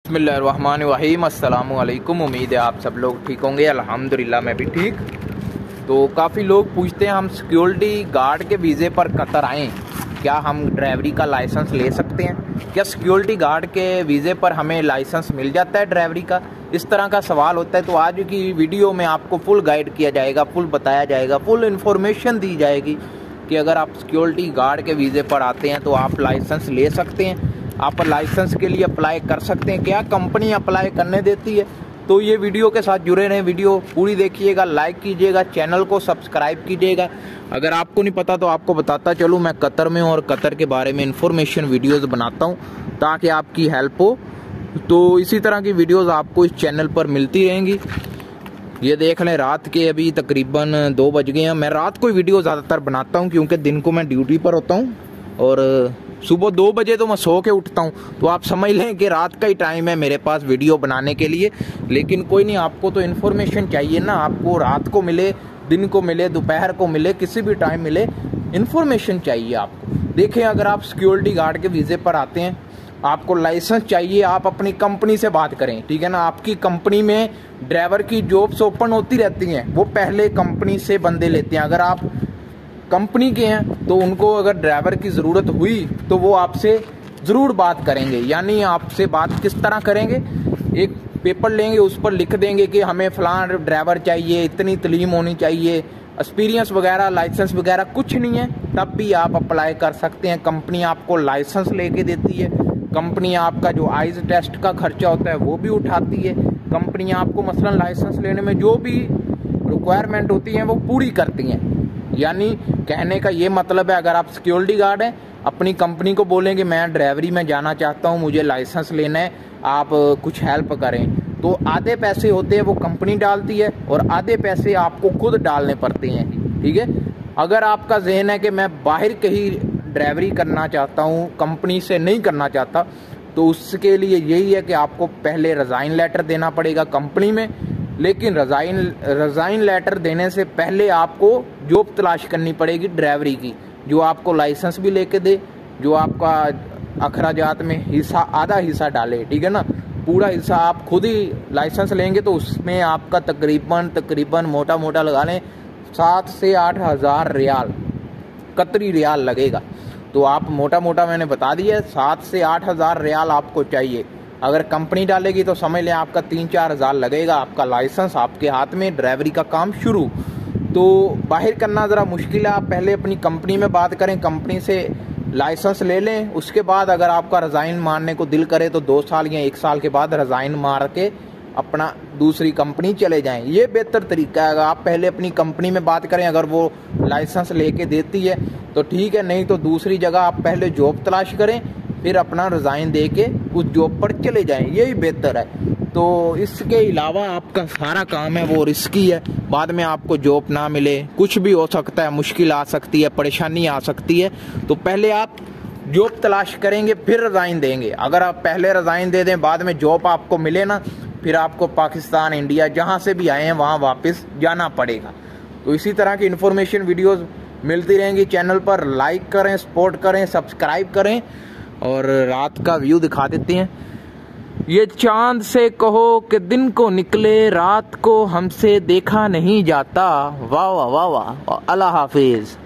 बिस्मिल्लाहिर्रहमानिर्रहीम। अस्सलामु अलैकुम। उम्मीद है आप सब लोग ठीक होंगे। अल्हम्दुलिल्लाह मैं भी ठीक। तो काफ़ी लोग पूछते हैं हम सिक्योरिटी गार्ड के वीज़े पर कतर आएँ, क्या हम ड्राइवरी का लाइसेंस ले सकते हैं? क्या सिक्योरिटी गार्ड के वीज़े पर हमें लाइसेंस मिल जाता है ड्राइवरी का? इस तरह का सवाल होता है। तो आज की वीडियो में आपको फुल गाइड किया जाएगा, फुल बताया जाएगा, फुल इन्फॉर्मेशन दी जाएगी कि अगर आप सिक्योरिटी गार्ड के वीज़े पर आते हैं तो आप लाइसेंस ले सकते हैं, आप लाइसेंस के लिए अप्लाई कर सकते हैं, क्या कंपनी अप्लाई करने देती है। तो ये वीडियो के साथ जुड़े रहें, वीडियो पूरी देखिएगा, लाइक कीजिएगा, चैनल को सब्सक्राइब कीजिएगा। अगर आपको नहीं पता तो आपको बताता चलूँ, मैं कतर में और कतर के बारे में इंफॉर्मेशन वीडियोस बनाता हूँ ताकि आपकी हेल्प हो। तो इसी तरह की वीडियोस आपको इस चैनल पर मिलती रहेंगी। ये देख लें, रात के अभी तकरीबन 2 बज गए हैं। मैं रात को वीडियो ज़्यादातर बनाता हूँ क्योंकि दिन को मैं ड्यूटी पर होता हूँ और सुबह 2 बजे तो मैं सो के उठता हूँ। तो आप समझ लें कि रात का ही टाइम है मेरे पास वीडियो बनाने के लिए। लेकिन कोई नहीं, आपको तो इन्फॉर्मेशन चाहिए ना, आपको रात को मिले, दिन को मिले, दोपहर को मिले, किसी भी टाइम मिले, इन्फॉर्मेशन चाहिए आपको। देखें, अगर आप सिक्योरिटी गार्ड के वीज़े पर आते हैं, आपको लाइसेंस चाहिए, आप अपनी कंपनी से बात करें, ठीक है ना। आपकी कंपनी में ड्राइवर की जॉब्स ओपन होती रहती हैं, वो पहले कंपनी से बंदे लेते हैं। अगर आप कंपनी के हैं तो उनको अगर ड्राइवर की ज़रूरत हुई तो वो आपसे ज़रूर बात करेंगे। यानी आपसे बात किस तरह करेंगे, एक पेपर लेंगे, उस पर लिख देंगे कि हमें फ़लाँ ड्राइवर चाहिए, इतनी तलीम होनी चाहिए, एक्सपीरियंस वगैरह, लाइसेंस वगैरह कुछ नहीं है, तब भी आप अप्लाई कर सकते हैं। कंपनी आपको लाइसेंस लेके देती है, कंपनी आपका जो आइज़ टेस्ट का खर्चा होता है वो भी उठाती है। कंपनी आपको मसलन लाइसेंस लेने में जो भी रिक्वायरमेंट होती है वो पूरी करती हैं। यानी कहने का ये मतलब है, अगर आप सिक्योरिटी गार्ड हैं, अपनी कंपनी को बोलेंगे मैं ड्राइवरी में जाना चाहता हूँ, मुझे लाइसेंस लेना है, आप कुछ हेल्प करें, तो आधे पैसे होते हैं वो कंपनी डालती है और आधे पैसे आपको खुद डालने पड़ते हैं, ठीक है। अगर आपका ज़हन है कि मैं बाहर कहीं ड्राइवरी करना चाहता हूँ, कंपनी से नहीं करना चाहता, तो उसके लिए यही है कि आपको पहले रिज़ाइन लेटर देना पड़ेगा कंपनी में। लेकिन रिज़ाइन लेटर देने से पहले आपको जॉब तलाश करनी पड़ेगी ड्राइवरी की, जो आपको लाइसेंस भी लेके दे, जो आपका अखराजात में हिस्सा, आधा हिस्सा डाले, ठीक है ना। पूरा हिस्सा आप खुद ही लाइसेंस लेंगे तो उसमें आपका तकरीबन मोटा मोटा लगा लें 7 से 8 हज़ार रियाल, कतरी रियाल लगेगा। तो आप मोटा मोटा मैंने बता दिया, 7 से 8 हज़ार रियाल आपको चाहिए। अगर कंपनी डालेगी तो समझ लें आपका 3-4 हज़ार लगेगा, आपका लाइसेंस आपके हाथ में, ड्राइवरी का काम शुरू। तो बाहर करना ज़रा मुश्किल है, आप पहले अपनी कंपनी में बात करें, कंपनी से लाइसेंस ले लें। उसके बाद अगर आपका रिज़ाइन मारने को दिल करे तो 2 साल या 1 साल के बाद रिज़ाइन मार के अपना दूसरी कंपनी चले जाएं, ये बेहतर तरीका है। अगर आप पहले अपनी कंपनी में बात करें, अगर वो लाइसेंस लेके देती है तो ठीक है, नहीं तो दूसरी जगह आप पहले जॉब तलाश करें, फिर अपना रिज़ाइन दे के उस जॉब पर चले जाएं, यही बेहतर है। तो इसके अलावा आपका सारा काम है वो रिस्की है, बाद में आपको जॉब ना मिले, कुछ भी हो सकता है, मुश्किल आ सकती है, परेशानी आ सकती है। तो पहले आप जॉब तलाश करेंगे फिर रिज़ाइन देंगे। अगर आप पहले रिज़ाइन दे दें, बाद में जॉब आपको मिले ना, फिर आपको पाकिस्तान, इंडिया, जहाँ से भी आए हैं वहाँ वापस जाना पड़ेगा। तो इसी तरह की इन्फॉर्मेशन वीडियोज़ मिलती रहेंगी चैनल पर। लाइक करें, सपोर्ट करें, सब्सक्राइब करें। और रात का व्यू दिखा देते हैं। ये चांद से कहो कि दिन को निकले, रात को हमसे देखा नहीं जाता। वाह वाह वाह वाह, अल्लाह हाफिज।